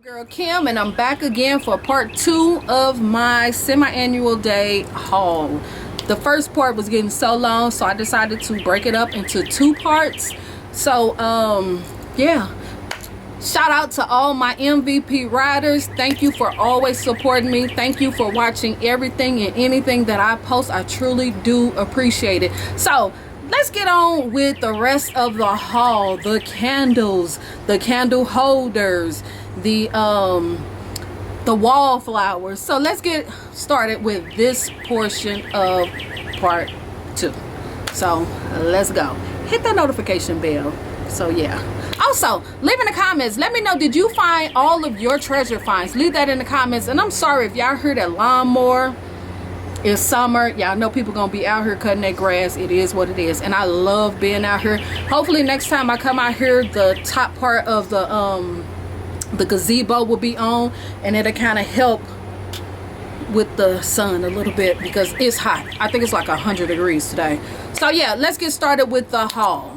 Girl Kim, and I'm back again for part 2 of my semi-annual day haul. The first part was getting so long, so I decided to break it up into 2 parts. So yeah, shout out to all my MVP riders. Thank you for always supporting me. Thank you for watching everything and anything that I post. I truly do appreciate it. So let's get on with the rest of the haul. The candles, the candle holders, the wallflowers. So let's get started with this portion of part 2. So let's go. Hit that notification bell. So yeah, also leave in the comments, let me know, did you find all of your treasure finds? Leave that in the comments. And I'm sorry if y'all heard that lawnmower. It's summer, y'all know people gonna be out here cutting their grass. It is what it is, and I love being out here. Hopefully next time I come out here, the top part of the gazebo will be on, and it'll kind of help with the sun a little bit because it's hot. I think it's like 100 degrees today. So yeah, let's get started with the haul.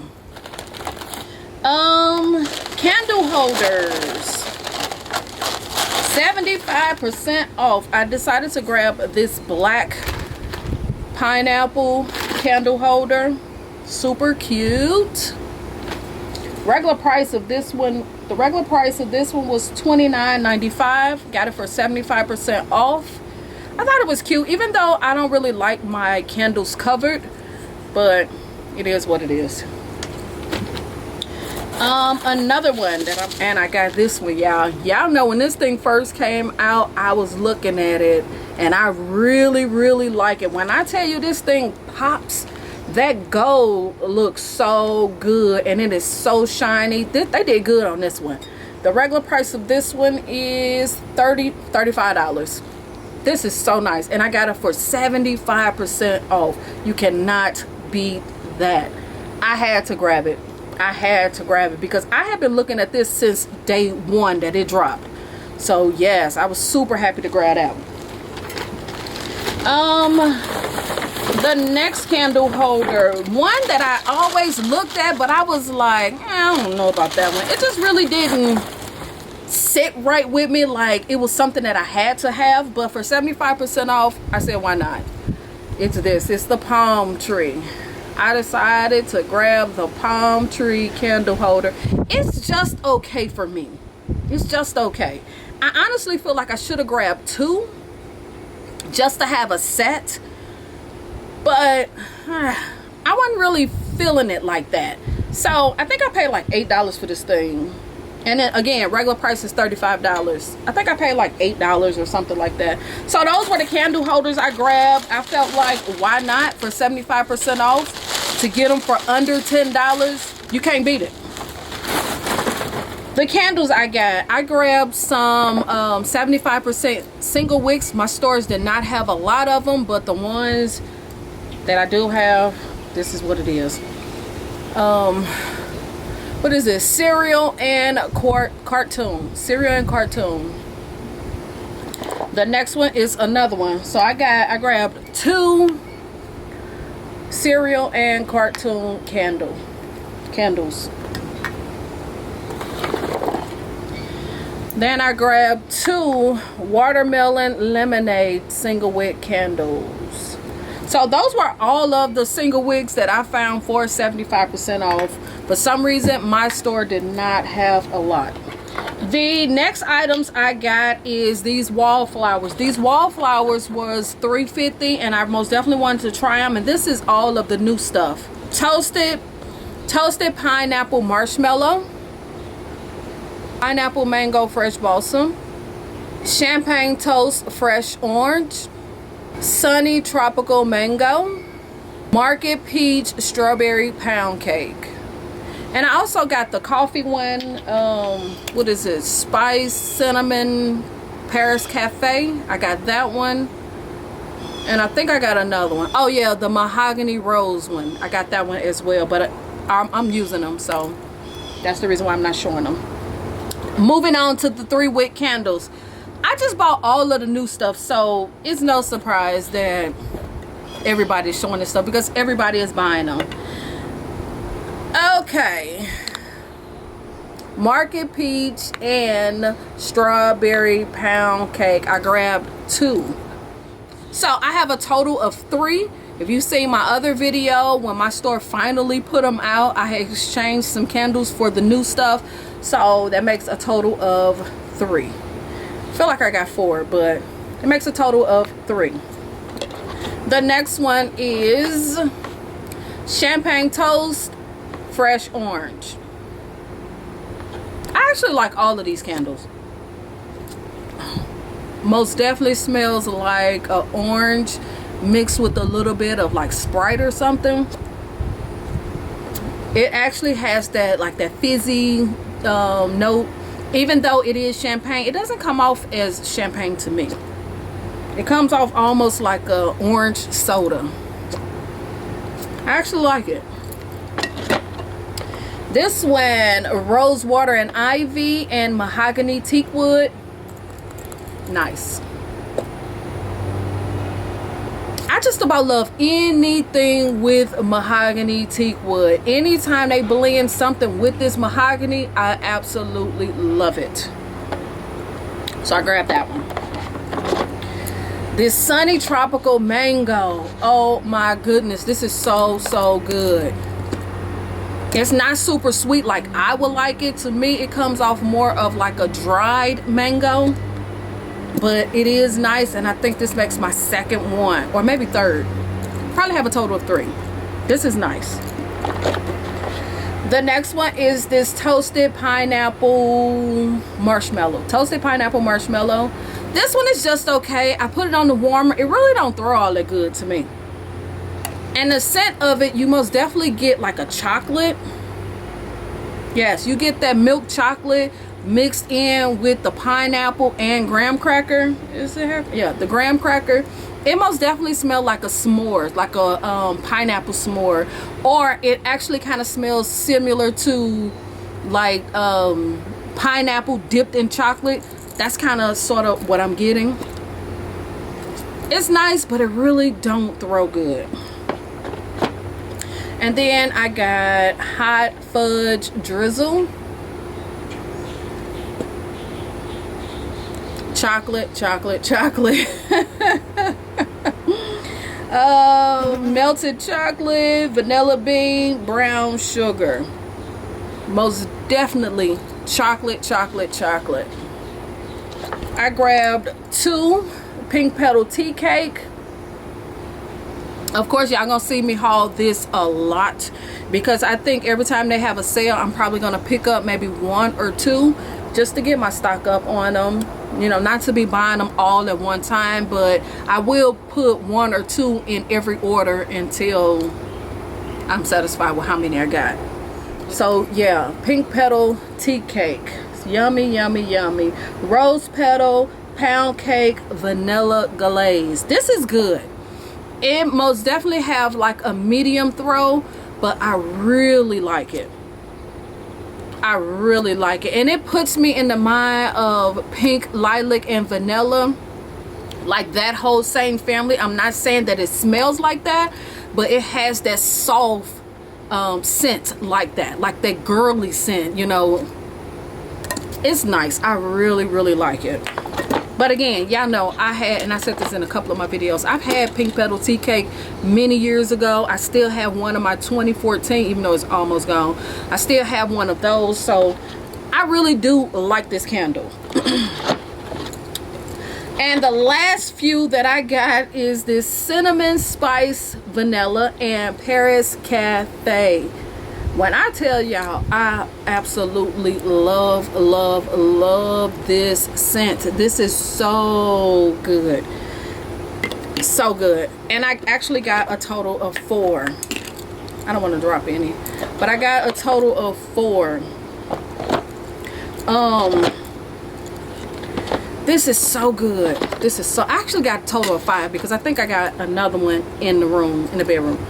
Candle holders, 75% off. I decided to grab this black pineapple candle holder. Super cute. Regular price of this one, the regular price of this one was $29.95. Got it for 75% off. I thought it was cute, even though I don't really like my candles covered, but it is what it is. Another one that I got this one, y'all know when this thing first came out, I was looking at it and I really like it. When I tell you this thing pops, that gold looks so good and it is so shiny. They did good on this one. The regular price of this one is $35. This is so nice, and I got it for 75% off. You cannot beat that. I had to grab it. I had to grab it because I have been looking at this since day 1 that it dropped. So yes, I was super happy to grab that one. The next candle holder, one that I always looked at, but I was like, I don't know about that one. It just really didn't sit right with me, like it was something that I had to have. But for 75% off, I said, why not? It's this. It's the palm tree. I decided to grab the palm tree candle holder. It's just okay for me. It's just okay. I honestly feel like I should have grabbed 2 just to have a set, but I wasn't really feeling it like that. So I think I paid like $8 for this thing. And then again, regular price is $35. I think I paid like $8 or something like that. So those were the candle holders I grabbed. I felt like, why not, for 75% off, to get them for under $10. You can't beat it. The candles I grabbed some 75% single wicks. My stores did not have a lot of them, but the ones that I do have, this is what it is. What is this? Cereal and cartoon. Cereal and cartoon. The next one is another one. So I grabbed 2 cereal and cartoon candles. Then I grabbed 2 watermelon lemonade single wick candles. So those were all of the single wicks that I found for 75% off. For some reason, my store did not have a lot. The next items I got is these wallflowers. These wallflowers was $3.50, and I most definitely wanted to try them. And this is all of the new stuff. Toasted pineapple marshmallow, pineapple mango fresh balsam, champagne toast fresh orange, sunny tropical mango, market peach strawberry pound cake. And I also got the coffee one. What is it? Spice cinnamon Paris Cafe. I got that one. And I think I got another one. Oh yeah, the mahogany rose one. I got that one as well, but I'm using them, so that's the reason why I'm not showing them. Moving on to the 3 wick candles. I just bought all of the new stuff, so it's no surprise that everybody's showing this stuff because everybody is buying them. Okay, Market Peach and Strawberry Pound Cake. I grabbed 2. So I have a total of 3. If you see my other video, when my store finally put them out, I exchanged some candles for the new stuff. So that makes a total of 3. I feel like I got 4, but it makes a total of 3. The next one is Champagne Toast Fresh Orange. I actually like all of these candles. Most definitely smells like an orange mixed with a little bit of like Sprite or something. It actually has that like that fizzy note. Even though it is champagne, it doesn't come off as champagne to me. It comes off almost like a orange soda. I actually like it. This one, Rose Water and Ivy and Mahogany Teakwood. Nice. I just about love anything with mahogany teakwood. Anytime they blend something with this mahogany, I absolutely love it. So I grabbed that one. This Sunny Tropical Mango. Oh my goodness, this is so good. It's not super sweet like I would like it. To me, it comes off more of like a dried mango. But it is nice, and I think this makes my second one, or maybe third. Probably have a total of 3. This is nice. The next one is this Toasted Pineapple Marshmallow. Toasted Pineapple Marshmallow. This one is just okay. I put it on the warmer. It really don't throw all that good to me. And the scent of it, you most definitely get like a chocolate. Yes, you get that milk chocolate mixed in with the pineapple and graham cracker. Is it here? Yeah, the graham cracker. It most definitely smells like a s'more, like a pineapple s'more, or it actually kind of smells similar to like pineapple dipped in chocolate. That's kind of sort of what I'm getting. It's nice, but it really don't throw good. And then I got Hot Fudge Drizzle. Chocolate, chocolate, chocolate. Melted chocolate, vanilla bean, brown sugar. Most definitely chocolate, chocolate, chocolate. I grabbed 2 Pink Petal Tea Cake. Of course, y'all gonna see me haul this a lot because I think every time they have a sale, I'm probably gonna pick up maybe 1 or 2 just to get my stock up on them. You know, not to be buying them all at one time, but I will put 1 or 2 in every order until I'm satisfied with how many I got. So yeah, Pink Petal Tea Cake. It's yummy, yummy, yummy. Rose Petal Pound Cake Vanilla Glaze. This is good. It most definitely have like a medium throw, but I really like it. I really like it, and it puts me in the mind of pink, lilac, and vanilla, like that whole same family. I'm not saying that it smells like that, but it has that soft scent like that girly scent, you know. It's nice. I really like it. But again, y'all know I had, and I said this in a couple of my videos, I've had Pink Petal Tea Cake many years ago. I still have one of my 2014, even though it's almost gone. I still have one of those, so I really do like this candle. And the last few that I got is this Cinnamon Spice Vanilla and Paris Cafe. When I tell y'all, I absolutely love this scent. This is so good. So good. And I actually got a total of 4. I don't want to drop any, but I got a total of 4. This is so good. This is so, I actually got a total of 5 because I think I got another one in the room, in the bedroom.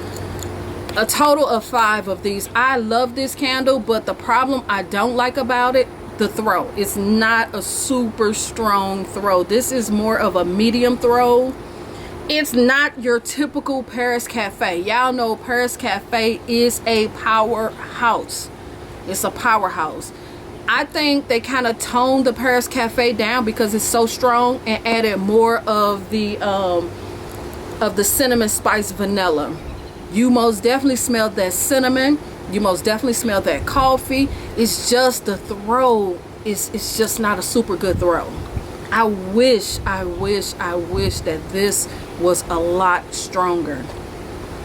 A total of 5 of these. I love this candle, but the problem I don't like about it, the throw. It's not a super strong throw. This is more of a medium throw. It's not your typical Paris Cafe. Y'all know Paris Cafe is a powerhouse. It's a powerhouse. I think they kind of toned the Paris Cafe down because it's so strong, and added more of the cinnamon spice vanilla. You most definitely smell that cinnamon. You most definitely smell that coffee. It's just the throw. It's just not a super good throw. I wish that this was a lot stronger.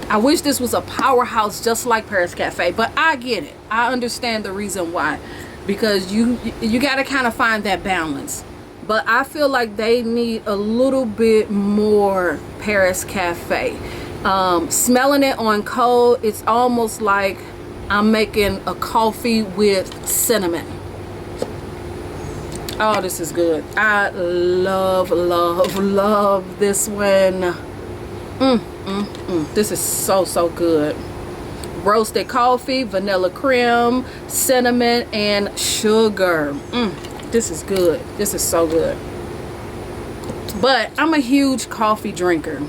I wish this was a powerhouse just like Paris Cafe, but I get it. I understand the reason why, because you got to kind of find that balance. But I feel like they need a little bit more Paris Cafe. Smelling it on cold, it's almost like I'm making a coffee with cinnamon. Oh, this is good. I love this one. This is so good. Roasted coffee, vanilla cream, cinnamon, and sugar. This is good. This is so good. But I'm a huge coffee drinker,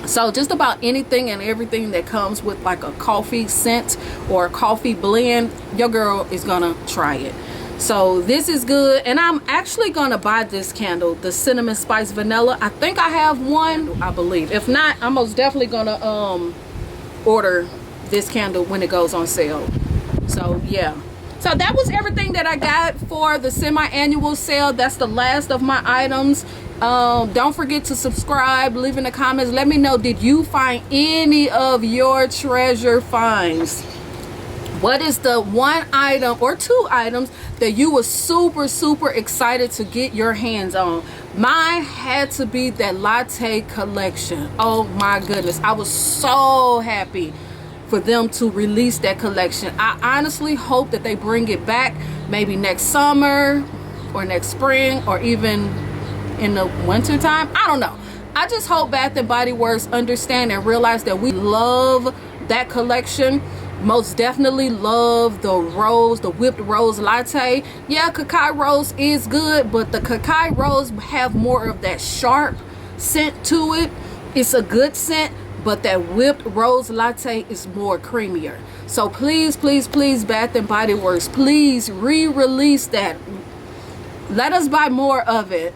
so just about anything and everything that comes with like a coffee scent or a coffee blend, your girl is gonna try it. So this is good, and I'm actually gonna buy this candle, the cinnamon spice vanilla. I think I have one, I believe. If not, I'm most definitely gonna order this candle when it goes on sale. So yeah, so that was everything that I got for the semi-annual sale. That's the last of my items. Don't forget to subscribe, leave in the comments, let me know, did you find any of your treasure finds? What is the one item or two items that you were super excited to get your hands on? Mine had to be that latte collection. Oh my goodness, I was so happy for them to release that collection. I honestly hope that they bring it back maybe next summer or next spring, or even in the winter time. I don't know. I just hope Bath and Body Works understand and realize that we love that collection. Most definitely love the rose, the whipped rose latte. Yeah, cacao rose is good, but the cacao rose have more of that sharp scent to it. It's a good scent, but that whipped rose latte is more creamier. So please Bath and Body Works, please re-release that. Let us buy more of it.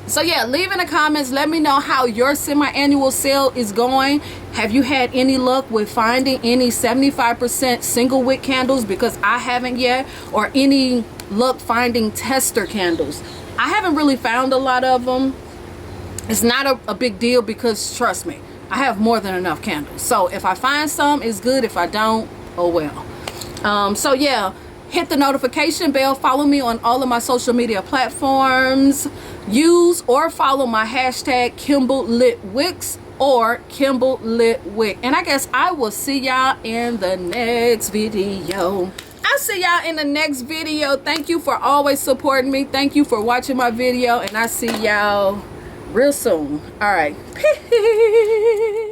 So yeah, leave in the comments, let me know how your semi-annual sale is going. Have you had any luck with finding any 75% single wick candles? Because I haven't yet. Or any luck finding tester candles? I haven't really found a lot of them. It's not a big deal, because trust me, I have more than enough candles. So if I find some, it's good. If I don't, oh well. So yeah, hit the notification bell, follow me on all of my social media platforms, use or follow my hashtag KimbleLitWicks or KimbleLitWick, and I guess I will see y'all in the next video. I'll see y'all in the next video. Thank you for always supporting me. Thank you for watching my video, and I see y'all real soon. All right, peace.